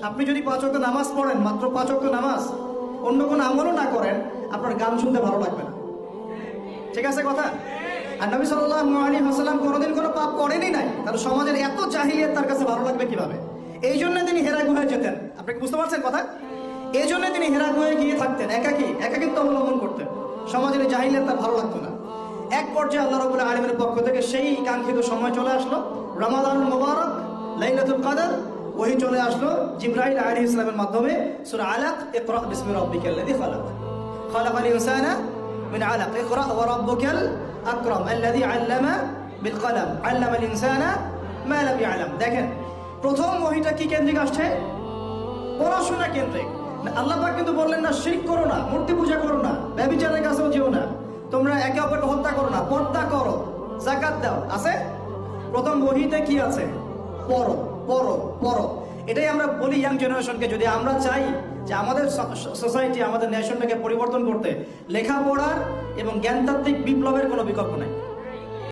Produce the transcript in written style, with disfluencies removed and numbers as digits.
আপনি যদি 5 ওয়াক্ত নামাজ পড়েন, মাত্র 5 ওয়াক্ত নামাজ, অন্য কোনো আমলও না করেন, আপনার গান শুনতে ভালো লাগবে না। ঠিক আছে কথা? আর নবী সাল্লাল্লাহু আলাইহি ওয়াসাল্লাম কোনোদিন কোনো পাপ করেনই নাই, তাহলে সমাজের এত জাহিলিয়াত তার কাছে ভালো লাগবে কিভাবে? এই জন্য তিনি হেরা গুহায় যেতেন। আপনি কি বুঝতে পারছেন কথা? এই জন্য তিনি হেরা গুহায় গিয়ে থাকতেন, একাকিত্ব অবলম্বন করতেন। সমাজের জাহিলিয়াত তার ভালো লাগতো না। এক পর্যায়ে আল্লাহ রাব্বুল আলামিনের পক্ষ থেকে সেই কাঙ্ক্ষিত সময় চলে আসলো, রমাদানুল মুবারক, লাইলাতুল কদর। ওহী চলে আসলো জিবরাইল আলাইহিস সালামের মাধ্যমে। সূরা আলাক, ইকরা বিসমি রাব্বিকাল্লাযী খালাক, খালাকাল ইনসানা মিন আলাক, ইকরা ওয়া রাব্বুকাল আকরাম আল্লাযী আল্লামা বিল কলম আল্লামাল ইনসানা মা লাম ইয়ালাম। দেখেন, প্রথম ওহীটা কি কেন্দ্রিক আসছে? পড়াশোনা কেন্দ্রিক। আল্লাহ পাক কিন্তু বললেন না শিরক করো না, মূর্তি পূজা করো না, ব্যভিচারের কাছেও যেও না, তোমরা একে অপরকে হত্যা করো না, পর্দা করো, যাকাত দাও। আছে প্রথম ওহীতে কি আছে? পড়ো পড়ো পড়ো। এটাই আমরা বলি ইয়াং জেনারেশনকে, যদি আমরা চাই যে আমাদের সোসাইটি, আমাদের নেশনটাকে পরিবর্তন করতে, লেখাপড়ার এবং জ্ঞানতাত্ত্বিক বিপ্লবের কোনো বিকল্প নাই।